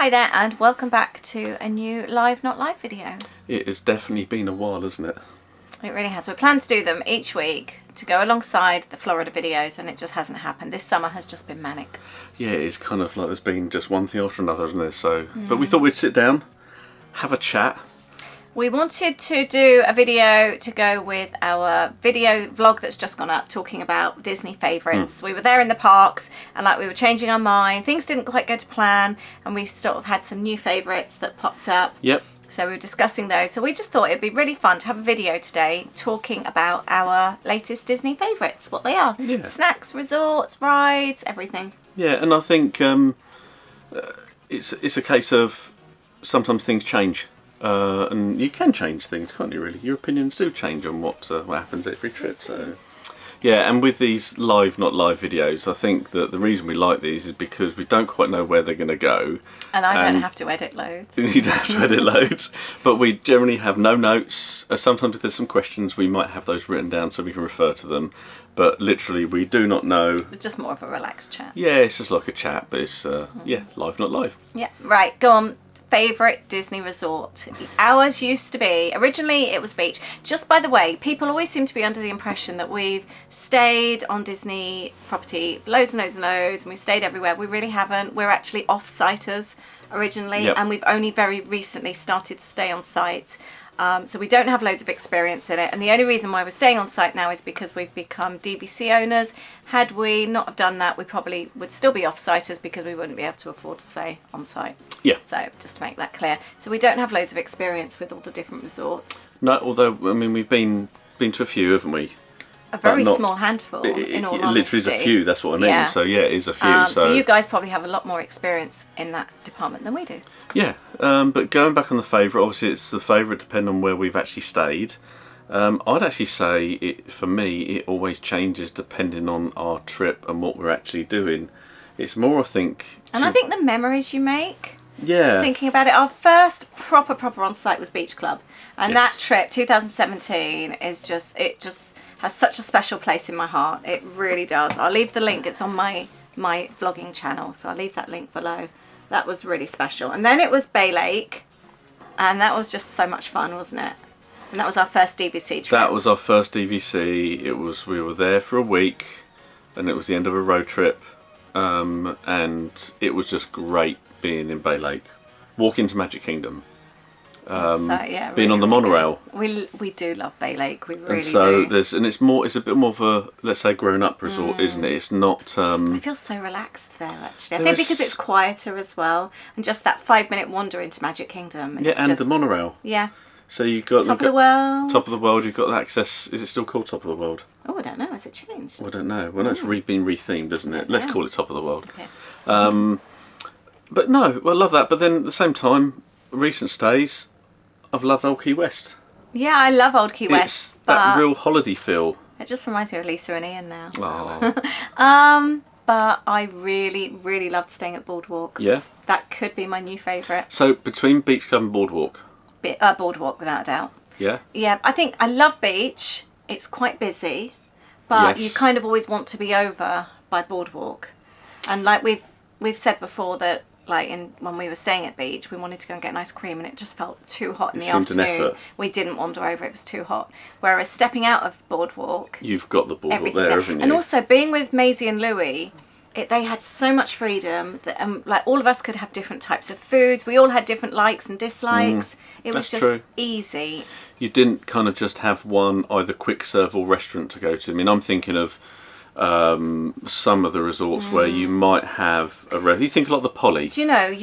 Hi there and welcome back to a new Live Not Live video. It has definitely been a while, hasn't it? It really has. We plan to do them each week to go alongside the Florida videos, and it just hasn't happened. This summer has just been manic. Yeah, it's kind of like there's been just one thing after another, isn't there? So, But we thought we'd sit down, have a chat. We wanted to do a video to go with our video vlog that's just gone up talking about Disney favourites. We were there in the parks and we were changing our mind. Things didn't quite go to plan and we sort of had some new favourites that popped up. Yep. So we were discussing those. So we just thought it'd be really fun to have a video today talking about our latest Disney favourites, what they are. Yeah. Snacks, resorts, rides, everything. Yeah, and I think it's a case of sometimes things change. And you can change things, can't you, really? Your opinions do change on what happens every trip. So, yeah, and with these live, not live videos, I think that the reason we like these is because we don't quite know where they're going to go. And I don't have to edit loads. You don't have to edit loads. But we generally have no notes. Sometimes if there's some questions, we might have those written down so we can refer to them. But literally, we do not know. It's just more of a relaxed chat. Yeah, it's just like a chat, but it's, yeah, live, not live. Yeah, right, go on. Favourite Disney resort. Ours used to be, originally it was beach. Just by the way, people always seem to be under the impression that we've stayed on Disney property loads and loads and loads and we've stayed everywhere. We really haven't. We're actually off-siters originally, and we've only very recently started to stay on site. So we don't have loads of experience in it, and the only reason why we're staying on site now is because we've become DVC owners. Had we not have done that, we probably would still be off-siters because we wouldn't be able to afford to stay on site. Yeah. So just to make that clear. So we don't have loads of experience with all the different resorts. No, although, I mean, we've been to a few, haven't we? A very small handful, in all honesty. Literally is a few, that's what I mean. Yeah. So yeah, it is a few. So you guys probably have a lot more experience in that department than we do. Yeah, but going back on the favourite, obviously it's the favourite depending on where we've actually stayed. I'd actually say, for me, it always changes depending on our trip and what we're actually doing. It's more, I think... And I think the memories you make... Yeah. Thinking about it, our first proper on site was Beach Club. And that trip, 2017, is just has such a special place in my heart. It really does. I'll leave the link. It's on my vlogging channel, so I'll leave that link below. That was really special. And then it was Bay Lake, and that was just so much fun, wasn't it? And that was our first DVC trip. That was our first DVC. We were there for a week, and it was the end of a road trip, and it was just great being in Bay Lake. Walking to Magic Kingdom. Yeah, being on the monorail. We do love Bay Lake. We really and so do. It's a bit more of a, let's say, grown-up resort, isn't it? It's not. I feel so relaxed there, actually. I think because it's quieter as well, and just that 5-minute wander into Magic Kingdom. Yeah, and the monorail. Yeah. So you've got Top of the World. Top of the World. You've got access. Is it still called Top of the World? Oh, I don't know. Has it changed? I don't know. Well, no, it's been rethemed, isn't it? Let's call it Top of the World. Okay. But no, I love that. But then at the same time, recent stays, I've loved Old Key West. Yeah, I love Old Key West. It's that real holiday feel. It just reminds me of Lisa and Ian now. Oh. But I really loved staying at Boardwalk. Yeah. That could be my new favourite. So between Beach Club and Boardwalk. Boardwalk, without a doubt. Yeah. Yeah, I think I love beach. It's quite busy, but you kind of always want to be over by Boardwalk. And like we've said before that, when we were staying at beach, we wanted to go and get an ice cream, and it just felt too hot in the afternoon. An effort. We didn't wander over; it was too hot. Whereas stepping out of Boardwalk, you've got the Boardwalk there, haven't you? And also being with Maisie and Louie, they had so much freedom that all of us could have different types of foods. We all had different likes and dislikes. It was just easy. You didn't kind of just have one either quick serve or restaurant to go to. I mean, I'm thinking of some of the resorts where you might have you think a lot of the Poly. Do you know,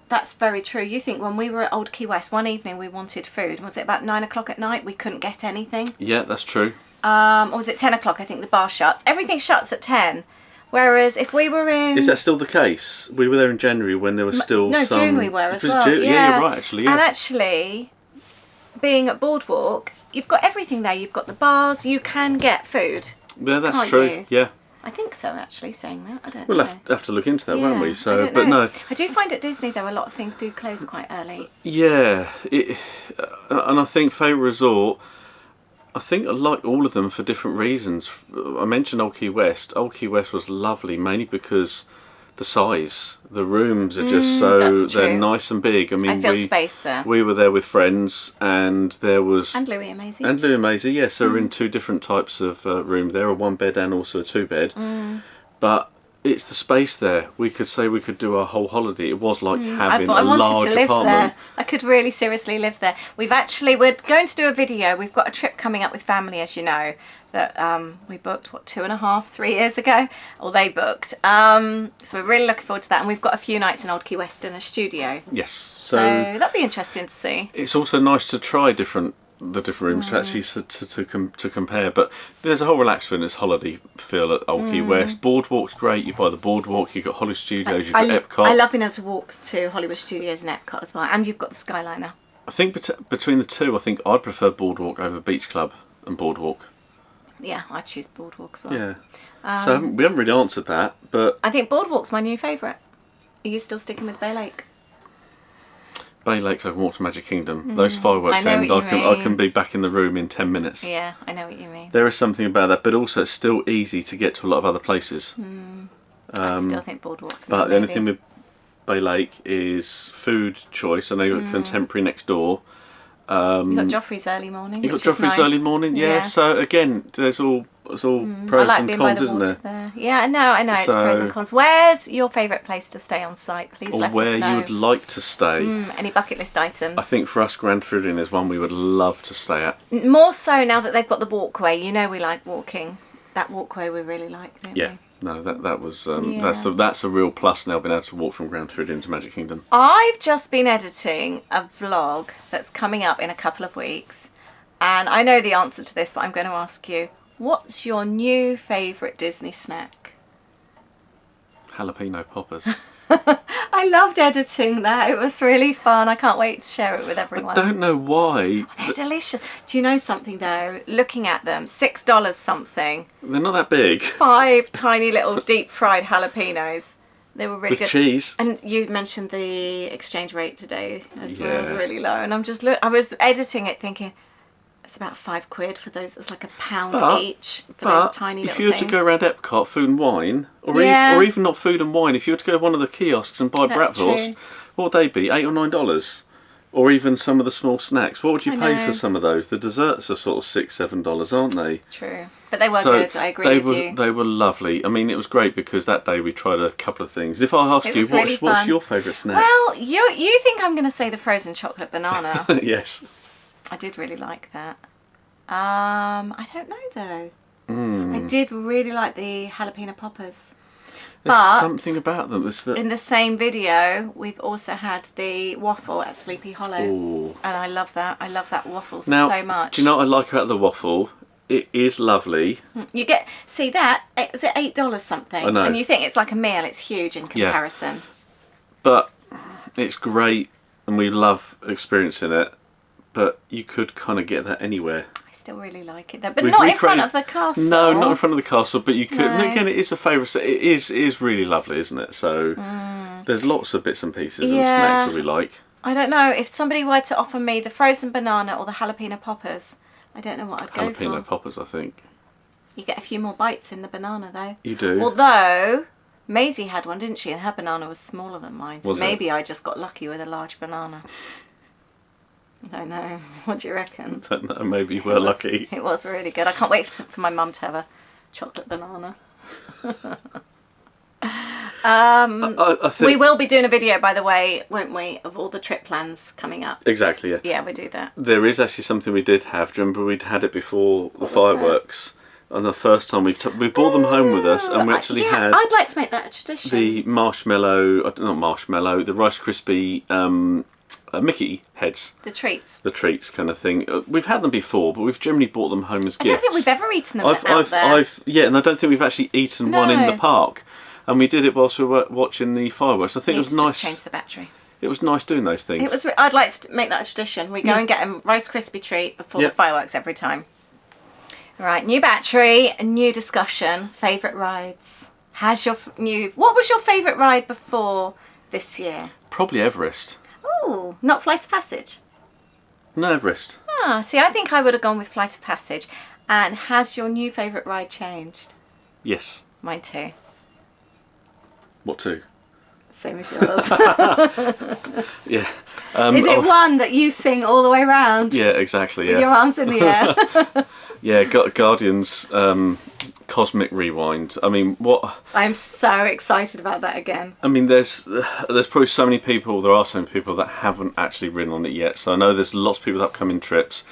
that's very true. You think when we were at Old Key West, one evening we wanted food. Was it about 9 o'clock at night? We couldn't get anything. Yeah, that's true. Or was it 10 o'clock? I think the bar shuts. Everything shuts at 10. Whereas if we were in... Is that still the case? We were there in January when there was still some... No, June we were as well. Yeah, you're right, actually. Yeah. And actually, being at Boardwalk, you've got everything there. You've got the bars. You can get food. Yeah, that's true. You? Yeah. I think so, actually, saying that. I don't know. We'll have to look into that, won't we? So, but no. I do find at Disney, though, a lot of things do close quite early. Yeah. And I think favourite resort, I think I like all of them for different reasons. I mentioned Old Key West. Old Key West was lovely, mainly because the size. The rooms are just they're nice and big. I mean, I feel space there. We were there with friends, and there was Louis and Maisie. Yeah, so we're in 2 different types of room. There are 1 bed and also a 2 bed. But it's the space there. We could say we could do our whole holiday. It was like having a large apartment. There. I could really seriously live there. We're going to do a video. We've got a trip coming up with family, as you know, that we booked 2.5, 3 years ago, or they booked. So we're really looking forward to that, and we've got a few nights in Old Key West in a studio. Yes, so that'd be interesting to see. It's also nice to try the different rooms to actually to compare. But there's a whole relaxed fitness holiday feel at Old Key West. Boardwalk's great. You buy the boardwalk. You've got Hollywood Studios. You've got Epcot. I love being able to walk to Hollywood Studios and Epcot as well, and you've got the Skyliner. I think between the two, I think I'd prefer Boardwalk over Beach Club and Boardwalk. Yeah, I'd choose Boardwalk as well. Yeah. So we haven't really answered that, but I think Boardwalk's my new favourite. Are you still sticking with Bay Lake? Bay Lake's over Water Magic Kingdom. Those fireworks end. I can be back in the room in 10 minutes. Yeah, I know what you mean. There is something about that, but also it's still easy to get to a lot of other places. I still think Boardwalk. But the only thing with Bay Lake is food choice. I know you've got Contemporary next door. You've got Joffrey's Early Morning. You've got Joffrey's Early Morning, yeah. So again, there's all pros and cons, isn't there? Yeah, I know. It's pros and cons. Where's your favourite place to stay on site? Please let us know. Or where you would like to stay. Any bucket list items? I think for us, Grand Floridian is one we would love to stay at. More so now that they've got the walkway. You know we like walking. That walkway we really like, don't we? No, that was that's a real plus now, being able to walk from Grand Floridian to Magic Kingdom. I've just been editing a vlog that's coming up in a couple of weeks, and I know the answer to this, but I'm going to ask you, what's your new favourite Disney snack? Jalapeno poppers. I loved editing that. It was really fun. I can't wait to share it with everyone. I don't know why. They're delicious. Do you know something though? Looking at them, $6 something. They're not that big. 5 tiny little deep fried jalapenos. They were really good. With cheese. And you mentioned the exchange rate today as well. It was really low. And I was editing it thinking, it's about £5 for those. It's like £1 each for those tiny little things. If you were to go around Epcot, food and wine, or even not food and wine, if you were to go to one of the kiosks and buy bratwurst, what would they be? $8 or $9? Or even some of the small snacks. What would you pay for some of those? The desserts are sort of $6, $7, aren't they? True. But they were good, I agree with you. They were lovely. I mean, it was great because that day we tried a couple of things. If I ask you, what's your favourite snack? Well, you think I'm going to say the frozen chocolate banana. Yes. I did really like that. I don't know though. I did really like the jalapeno poppers. There's something about them. In the same video, we've also had the waffle at Sleepy Hollow. Ooh. And I love that. I love that waffle so much. Do you know what I like about the waffle? It is lovely. You get, see that? Was it $8 something? I know. And you think it's like a meal, it's huge in comparison. Yeah. But it's great and we love experiencing it. But you could kind of get that anywhere. I still really like it though, but not in front of the castle. No, not in front of the castle, but you could. No. And again, it is a favourite. It is really lovely, isn't it? So there's lots of bits and pieces and snacks that we like. I don't know, if somebody were to offer me the frozen banana or the jalapeno poppers, I don't know what I'd go for. Jalapeno poppers, I think. You get a few more bites in the banana though. You do. Although Maisie had one, didn't she? And her banana was smaller than mine. So maybe I just got lucky with a large banana. I don't know. What do you reckon? I don't know. Maybe we're lucky. It was really good. I can't wait for my mum to have a chocolate banana. I think we will be doing a video, by the way, won't we, of all the trip plans coming up. Exactly, yeah. Yeah, we do that. There is actually something we did have. Do you remember we'd had it before the fireworks? And the first time we brought them home with us, and we actually had... I'd like to make that a tradition. The marshmallow, not marshmallow, the Rice Krispie... Mickey heads. The treats. The treats kind of thing. We've had them before, but we've generally bought them home as gifts. I don't think we've ever eaten them out there. Yeah, and I don't think we've actually eaten one in the park. And we did it whilst we were watching the fireworks. I think it was nice. Just change the battery. It was nice doing those things. I'd like to make that a tradition. We go and get a Rice Krispie treat before the fireworks every time. Right, new battery, a new discussion. Favourite rides. What was your favourite ride before this year? Probably Everest. Oh, not Flight of Passage? No, Everest. See, I think I would have gone with Flight of Passage. And has your new favourite ride changed? Yes. Mine too. What two? Same as yours. Yeah. Is it one that you sing all the way around? Yeah, exactly. Yeah. With your arms in the air? Yeah, Guardians Cosmic Rewind. I mean, what? I'm so excited about that again. I mean, there's probably so many people. There are so many people that haven't actually ridden on it yet. So I know there's lots of people that upcoming trips.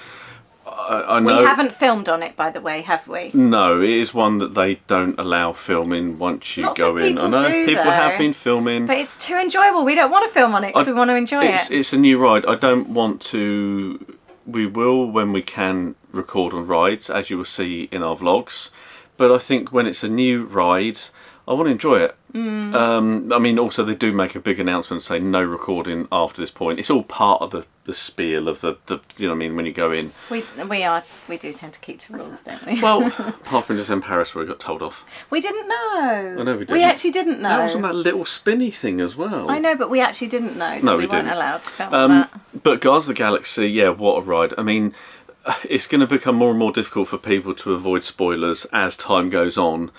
I know. We haven't filmed on it, by the way, have we? No, it is one that they don't allow filming once you go in. I know people have been filming, but it's too enjoyable. We don't want to film on it because we want to enjoy it. It's a new ride. I don't want to. We will, when we can, record on rides, as you will see in our vlogs. But I think when it's a new ride, I want to enjoy it. I mean, also they do make a big announcement saying no recording after this point. It's all part of the spiel of the you know what I mean, when you go in. We do tend to keep to rules, don't we? Well, apart from just in Paris where we got told off. We didn't know. I know we didn't. We actually didn't know. That was on that little spinny thing as well. I know, but we actually didn't know that we weren't allowed to film that. But Guardians of the Galaxy, yeah, what a ride. I mean, it's going to become more and more difficult for people to avoid spoilers as time goes on.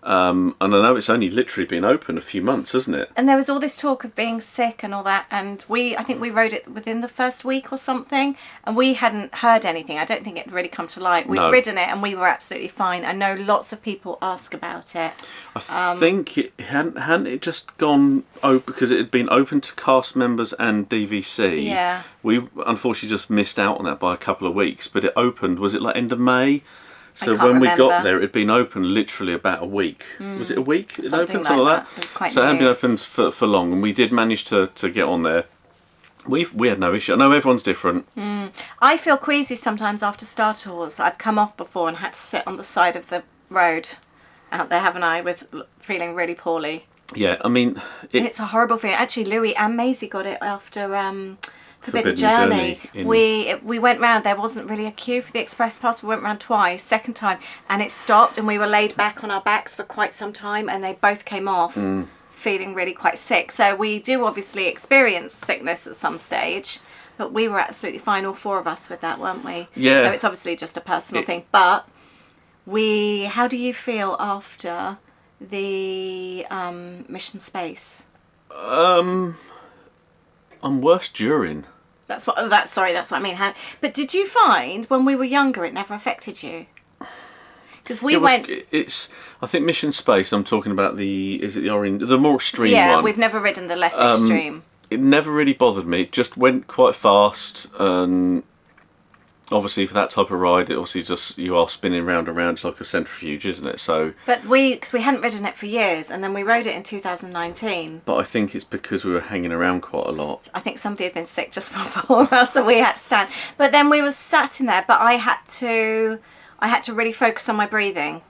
And I know it's only literally been open a few months, hasn't it? And there was all this talk of being sick and all that, and I think we rode it within the first week or something, and we hadn't heard anything. I don't think it had really come to light. We'd ridden it and we were absolutely fine. I know lots of people ask about it. I think it hadn't it just gone because it had been open to cast members and DVC. Yeah. We unfortunately just missed out on that by a couple of weeks, but it opened, was it like end of May? So when we got there, it had been open literally about a week. Was it a week? It opened, something like that. It was quite so it hadn't been open for long, and we did manage to get on there. We had no issue. I know everyone's different. I feel queasy sometimes after Star Tours. I've come off before and had to sit on the side of the road out there, haven't I, with feeling really poorly. Yeah, I mean... it's a horrible feeling. Actually, Louis and Maisie got it after... Forbidden Journey. We went round. There wasn't really a queue for the express pass. We went round twice. Second time, and it stopped, and we were laid back on our backs for quite some time, and they both came off feeling really quite sick. So we do obviously experience sickness at some stage, but we were absolutely fine, all four of us, with that, weren't we? Yeah. So it's obviously just a personal thing. But how do you feel after the Mission Space? I'm worse during. That's what I mean. But did you find when we were younger it never affected you? Because I think Mission Space. I'm talking about the more extreme one. Yeah, we've never ridden the less extreme. It never really bothered me. It just went quite fast, and obviously for that type of ride, it obviously just you are spinning round and round like a centrifuge, isn't it? So. But because we hadn't ridden it for years, and then we rode it in 2019. But I think it's because we were hanging around quite a lot. I think somebody had been sick just before us, so we had to stand. But then we were sat in there, but I had to really focus on my breathing.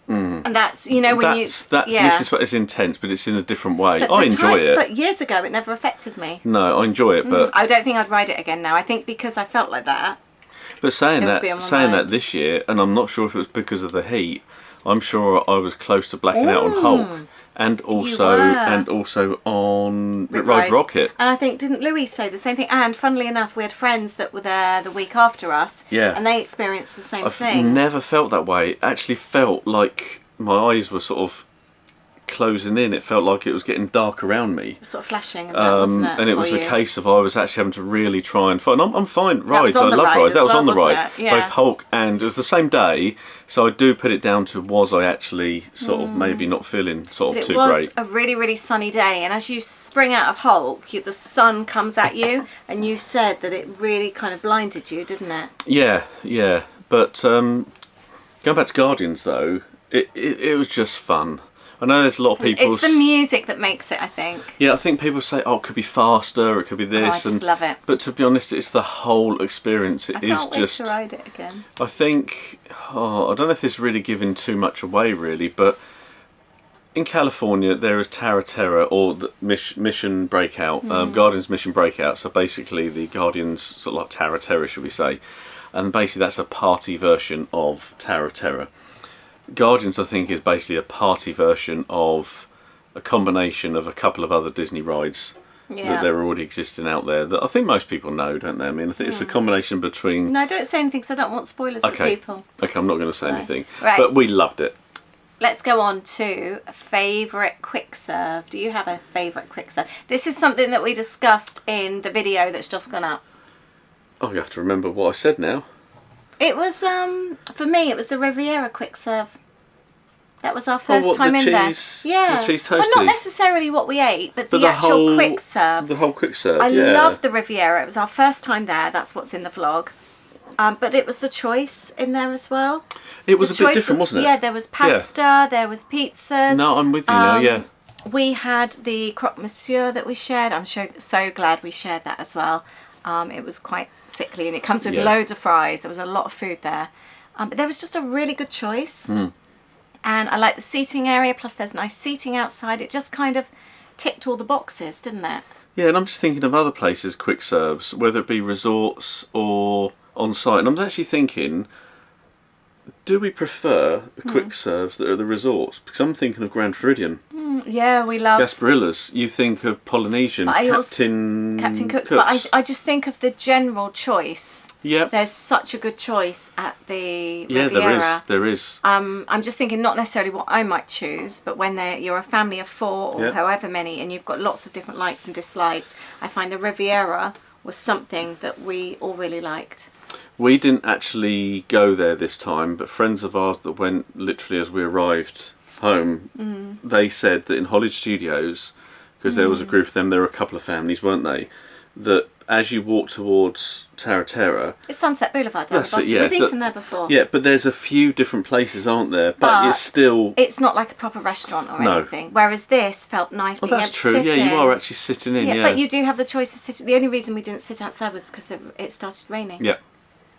And that's Mission Space is intense, but it's in a different way. I enjoy it. But years ago, it never affected me. No, I enjoy it, but I don't think I'd ride it again now. I think because I felt like that. But saying that this year, and I'm not sure if it was because of the heat, I'm sure I was close to blacking out on Hulk, and also on Ride Rocket. And I think, didn't Louis say the same thing? And funnily enough, we had friends that were there the week after us, and they experienced the same thing. I've never felt that way. It actually felt like my eyes were sort of closing in. It felt like it was getting dark around me. It was sort of flashing, and that, wasn't it? And it was a case of I was actually having to really try and find. I'm fine. Rides, I love rides. That was on the ride. Yeah. Both Hulk and it was the same day. So I do put it down to was I actually sort of maybe not feeling sort of too great. It was a really, really sunny day, and as you spring out of Hulk, the sun comes at you, and you said that it really kind of blinded you, didn't it? Yeah. But going back to Guardians though, it was just fun. I know there's a lot of people... It's the music that makes it, I think. Yeah, I think people say, it could be faster, it could be this. I just love it. But to be honest, it's the whole experience. I can't wait to ride it again. I think... I don't know if this is really giving too much away, really, but in California, there is Terra Terra, or the Mission Breakout, Guardians Mission Breakout. So basically, the Guardians, sort of like Terra Terra, should we say. And basically, that's a party version of Terra Terra. Guardians, I think, is basically a party version of a combination of a couple of other Disney rides that they're already existing out there that I think most people know, don't they? I mean, I think it's a combination between... No, don't say anything because I don't want spoilers for people. Okay, I'm not going to say anything. Right. But we loved it. let's go on to favourite quick serve. Do you have a favourite quick serve? This is something that we discussed in the video that's just gone up. Oh, you have to remember what I said now. It was, for me, it was the Riviera quick serve. That was our first time in there. Yeah. The cheese toasty. Well, not necessarily what we ate, but the actual quick serve. The whole quick serve, I love the Riviera. It was our first time there. That's what's in the vlog. But it was the choice in there as well. It was a bit different, wasn't it? Yeah, there was pasta, there was pizzas. No, I'm with you now, yeah. We had the croque monsieur that we shared. I'm so glad we shared that as well. It was quite sickly, and it comes with loads of fries. There was a lot of food there. But there was just a really good choice. And I like the seating area, plus there's nice seating outside. It just kind of ticked all the boxes, didn't it? Yeah, and I'm just thinking of other places, quick serves, whether it be resorts or on site. And I'm actually thinking, do we prefer the quick serves that are the resorts? Because I'm thinking of Grand Floridian. Yeah, we love Gasparillas. You think of Polynesian, Captain Cook's. But I just think of the general choice. Yep. There's such a good choice at the Riviera. Yeah, there is. I'm just thinking not necessarily what I might choose, but when you're a family of 4 or however many, and you've got lots of different likes and dislikes, I find the Riviera was something that we all really liked. We didn't actually go there this time, but friends of ours that went literally as we arrived home, they said that in Hollywood Studios, because there was a group of them, there were a couple of families, weren't they, that as you walk towards Terra, it's Sunset Boulevard down the bottom. Yeah, we've eaten there before. Yeah, but there's a few different places, aren't there? But it's not like a proper restaurant or anything. Whereas this felt nice being able to sit in. Yeah, you are actually sitting in. Yeah, but you do have the choice of sitting. The only reason we didn't sit outside was because it started raining. Yeah.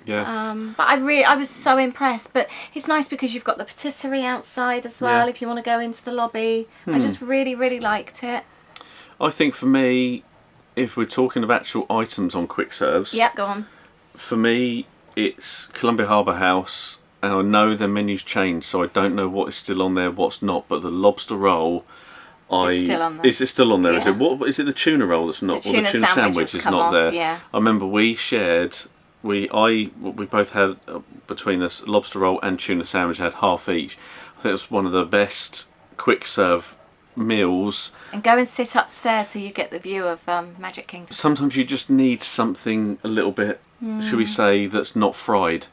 Yeah. But I was so impressed. But it's nice because you've got the patisserie outside as well. If you want to go into the lobby, I just really, really liked it. I think for me, if we're talking of actual items on quick serves, go on. For me, it's Columbia Harbour House, and I know the menu's changed, so I don't know what is still on there, what's not. But the lobster roll, it's still on there. Is it still on there? Is it? What is it? The tuna roll that's not, or the tuna sandwich is not there. Yeah. I remember we shared. We both had between us lobster roll and tuna sandwich, had half each. I think it was one of the best quick serve meals. And go and sit upstairs so you get the view of Magic Kingdom. Sometimes you just need something a little bit, should we say, that's not fried.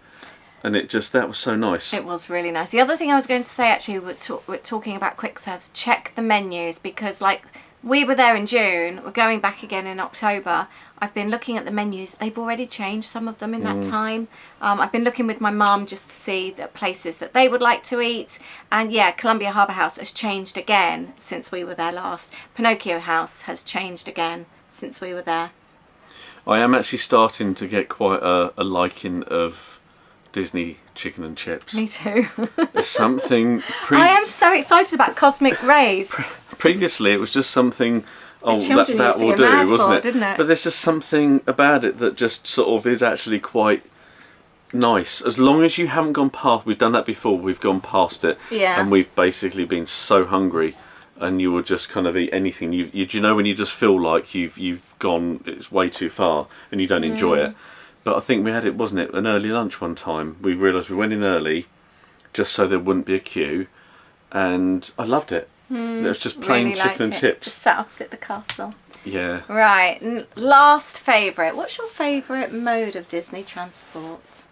And that was so nice. It was really nice. The other thing I was going to say, actually, we're talking about quick serves, check the menus, because like we were there in June, we're going back again in October. I've been looking at the menus. They've already changed some of them in that time. I've been looking with my mum just to see the places that they would like to eat. And yeah, Columbia Harbour House has changed again since we were there last. Pinocchio House has changed again since we were there. I am actually starting to get quite a liking of Disney chicken and chips. Me too. There's something... I am so excited about Cosmic Rays. Previously, it was just something... Oh, that will do, wasn't it? Didn't it? But there's just something about it that just sort of is actually quite nice. As long as you haven't gone past... We've done that before. We've gone past it. Yeah. And we've basically been so hungry, and you will just kind of eat anything. Do you know when you just feel like you've gone... It's way too far, and you don't enjoy it. But I think we had it, wasn't it, an early lunch one time. We realised we went in early just so there wouldn't be a queue, and I loved it. It was just plain really chicken and chips. Just sat opposite the castle. Yeah. Right, last favourite. What's your favourite mode of Disney transport?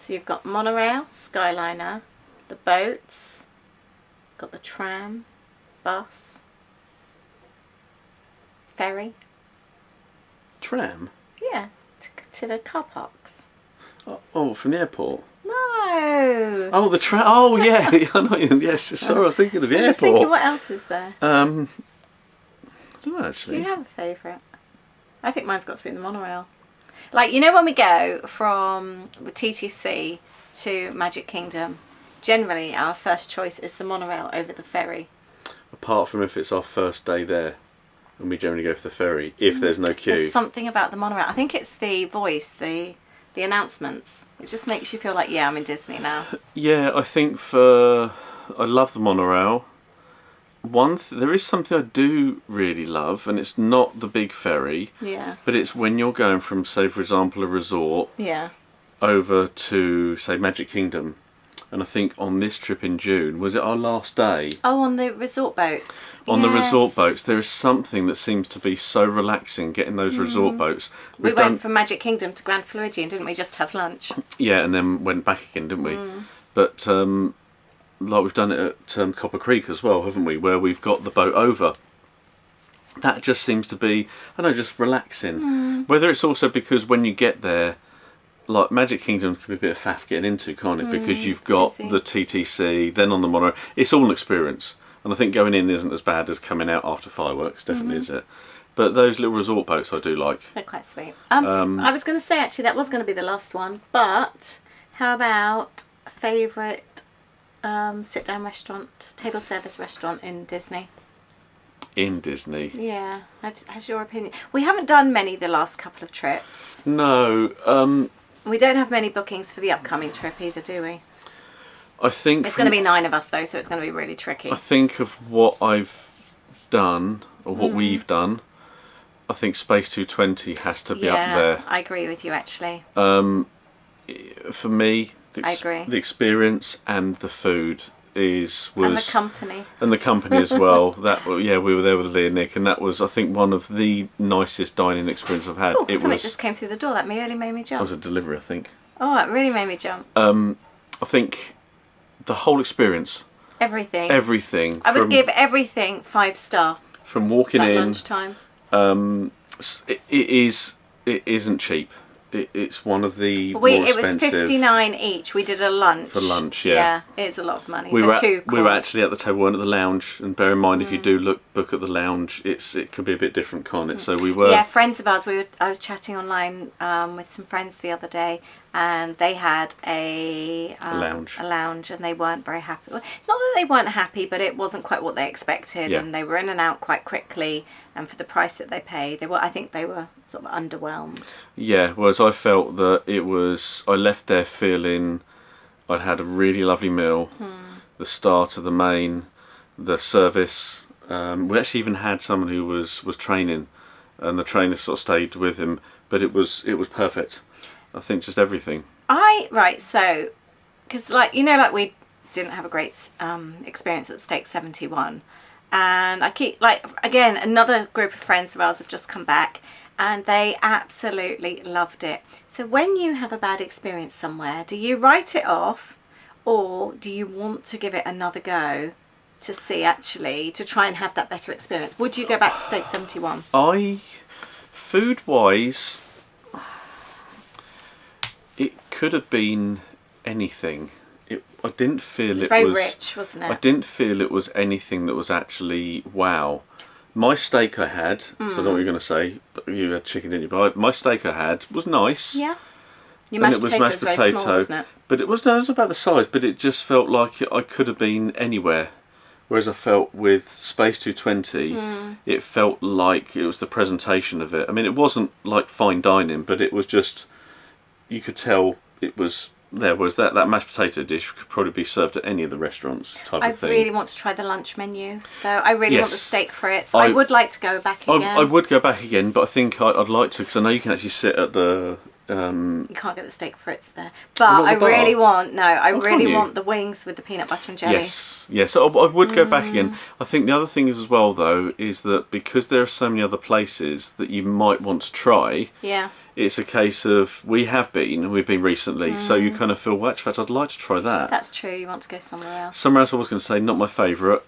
So you've got monorail, Skyliner, the boats, got the tram, bus, ferry. Tram? Yeah, to the car parks. Oh, from the airport? No. Oh, the tram. Oh, yeah. I know. Yes. Sorry, I was thinking of the airport. I was thinking, what else is there? I don't know, actually. Do you have a favourite? I think mine's got to be the monorail. Like, you know, when we go from the TTC to Magic Kingdom, generally our first choice is the monorail over the ferry. Apart from if it's our first day there, and we generally go for the ferry, if there's no queue. There's something about the monorail. I think it's the voice, the announcements. It just makes you feel like, yeah, I'm in Disney now. Yeah, I think I love the monorail. There is something I do really love, and it's not the big ferry. Yeah. But it's when you're going from, say, for example, a resort. Yeah. Over to, say, Magic Kingdom. And I think on this trip in June, was it our last day? Oh, on the resort boats. On the resort Yes. boats, there is something that seems to be so relaxing getting those resort boats. We went from Magic Kingdom to Grand Floridian, didn't we? Just have lunch. Yeah, and then went back again, didn't we? But like we've done it at Copper Creek as well, haven't we? Where we've got the boat over. That just seems to be, I don't know, just relaxing. Whether it's also because when you get there, like Magic Kingdom can be a bit of faff getting into, can't it? Because you've got busy. the TTC, then on the monorail. It's all an experience. And I think going in isn't as bad as coming out after fireworks, definitely is it? But those little resort boats I do like. They're quite sweet. I was going to say, actually, that was going to be the last one. But how about favourite sit-down restaurant, table service restaurant in Disney? In Disney. Yeah. Has your opinion? We haven't done many the last couple of trips. No, We don't have many bookings for the upcoming trip either, do we? I think... It's going to be 9 of us, though, so it's going to be really tricky. I think of what I've done, or what we've done, I think Space 220 has to be up there. I agree with you, actually. For me, I agree. the experience and the food was And the company. and the company as well. We were there with Lee and Nick, and that was, I think, one of the nicest dining experiences I've had. Oh, something just came through the door. That really made me It jump. was a delivery, I think. Oh, it really made me jump. I think the whole experience, Everything. everything. I would give everything 5-star. From walking At in, lunchtime. it isn't cheap. It's one of the more It was expensive. $59 each. We did a lunch. For lunch, yeah. Yeah, it is a lot of money. We for were, two we were course. actually at the table, weren't at the lounge. And bear in mind, if you do book at the lounge, it could be a bit different, can't it? So we were. Yeah, friends of ours. I was chatting online with some friends the other day, and they had a lounge, and they weren't very happy. Not that they weren't happy, but it wasn't quite what they expected, Yeah. and they were in and out quite quickly. And for the price that they paid, I think they were sort of underwhelmed. Yeah, whereas I felt that I left there feeling I'd had a really lovely meal. The starter, the main, the service. We actually even had someone who was training, and the trainer sort of stayed with him, but it was perfect. I think just everything. So, because we didn't have a great experience at Stake 71, and I keep again, another group of friends of ours have just come back, and they absolutely loved it. So when you have a bad experience somewhere, do you write it off, or do you want to give it another go to see, actually, to try and have that better experience? Would you go back to Stake 71? Food wise, it could have been anything. I didn't feel It's very rich, wasn't it? I didn't feel it was anything that was actually wow. My steak I had, so I don't know what you're going to say, but you had chicken, didn't you? But my steak I had was nice. Yeah. Your mashed potato was very small, wasn't it? But it was about the size, but it just felt like I could have been anywhere. Whereas I felt with Space 220, it felt like it was the presentation of it. I mean, it wasn't like fine dining, but it was just, you could tell it was there. Whereas that mashed potato dish could probably be served at any of the restaurants type of thing. I really want to try the lunch menu, though. I really want the steak frites. I would like to go back again. I would go back again, but I think I'd like to, because I know you can actually sit at the... You can't get the steak frites there, but I really want the wings with the peanut butter and jelly. Yes. So I would go back again. I think the other thing is as well, though, is that because there are so many other places that you might want to try. Yeah. It's a case of we've been recently, so you kind of feel, well, in fact, I'd like to try that. That's true. You want to go somewhere else. Somewhere else I was going to say, not my favourite,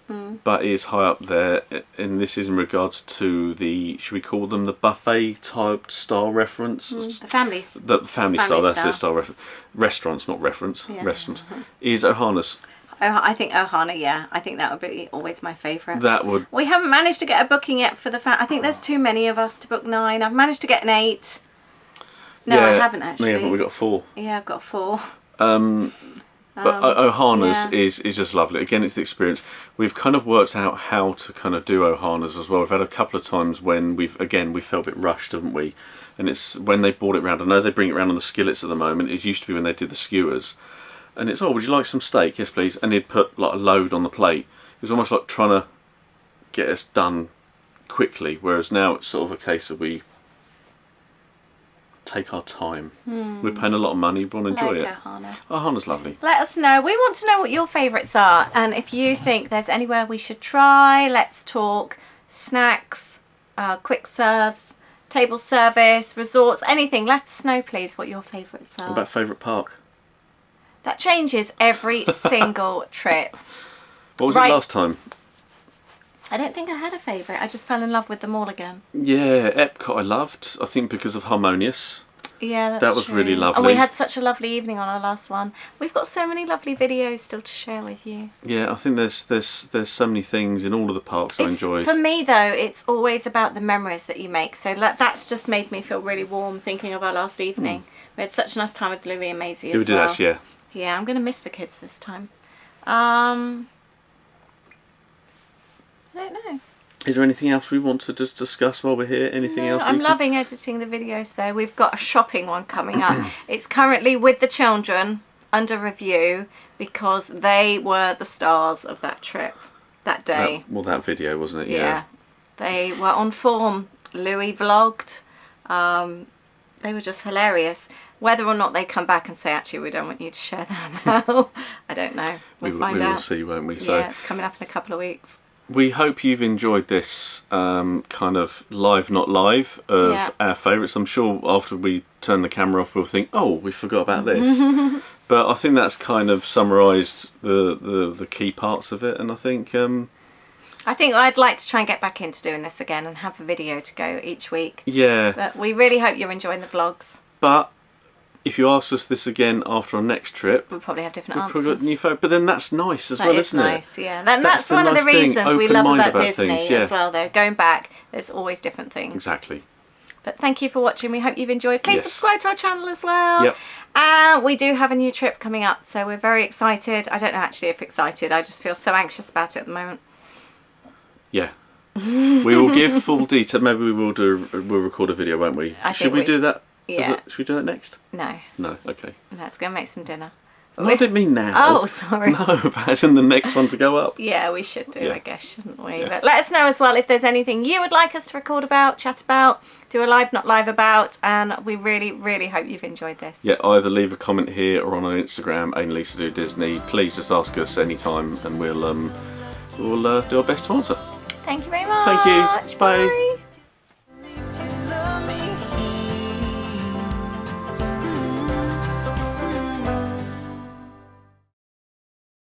but is high up there, and this is in regards to should we call them the buffet type style reference? The families. The family style, that's it, style reference. Restaurants, not reference. Yeah. Restaurants. Is Ohana's. I think Ohana, yeah. I think that would be always my favourite. That would... We haven't managed to get a booking yet for I think there's too many of us to book 9. I've managed to get an 8. No, I haven't actually. No, we got 4. Yeah, I've got 4. But Ohana's is just lovely. Again, it's the experience. We've kind of worked out how to kind of do Ohana's as well. We've had a couple of times when we felt a bit rushed, haven't we? And it's when they brought it round. I know they bring it round on the skillets at the moment. It used to be when they did the skewers. And it's, would you like some steak? Yes, please. And he'd put like a load on the plate. It was almost like trying to get us done quickly. Whereas now it's sort of a case of take our time. We're paying a lot of money, we want to enjoy it. Ohana. Ohana's lovely. Let us know. We want to know what your favourites are, and if you think there's anywhere we should try. Let's talk snacks, quick serves, table service, resorts, anything. Let us know, please, what your favourites are. What about favourite park? That changes every single trip. What was it last time? I don't think I had a favourite. I just fell in love with them all again. Yeah, Epcot I loved. I think because of Harmonious. Yeah, that's That was true. really lovely. And we had such a lovely evening on our last one. We've got so many lovely videos still to share with you. Yeah, I think there's so many things in all of the parks I enjoyed. For me though, it's always about the memories that you make. So that's just made me feel really warm thinking of our last evening. We had such a nice time with Louis and Maisie as well. We did actually, yeah. Yeah, I'm going to miss the kids this time. I don't know. Is there anything else we want to just discuss while we're here? Anything else? I'm loving editing the videos though. We've got a shopping one coming up. It's currently with the children under review because they were the stars of that trip that day. That video, wasn't it? Yeah. They were on form. Louis vlogged. They were just hilarious. Whether or not they come back and say, actually, we don't want you to share that now, I don't know. We'll find out. We will see, won't we? So yeah, it's coming up in a couple of weeks. We hope you've enjoyed this kind of live, not live of our favourites. I'm sure after we turn the camera off, we'll think, oh, we forgot about this. But I think that's kind of summarised the key parts of it. And I think I'd like to try and get back into doing this again and have a video to go each week. Yeah. But we really hope you're enjoying the vlogs. But if you ask us this again after our next trip, we'll probably have different answers. Probably got new but then that's nice as well, isn't it? Nice, yeah. That's one of the reasons we love about Disney things, as well, though. Going back, there's always different things. Exactly. But thank you for watching. We hope you've enjoyed. Please subscribe to our channel as well. Yep. We do have a new trip coming up, so we're very excited. I don't know actually if excited. I just feel so anxious about it at the moment. Yeah. We will give full detail. Maybe we'll record a video, won't we? Should we do that? Yeah. Should we do that next? No. No, okay. Let's go make some dinner. No, I didn't mean now. Oh, sorry. No, but as in the next one to go up. Yeah, we should do, I guess, shouldn't we? Yeah. But let us know as well if there's anything you would like us to record about, chat about, do a live, not live about, and we really, really hope you've enjoyed this. Yeah, either leave a comment here or on our Instagram, adeandlisadodisney. Please just ask us anytime and we'll do our best to answer. Thank you very much. Thank you. Bye.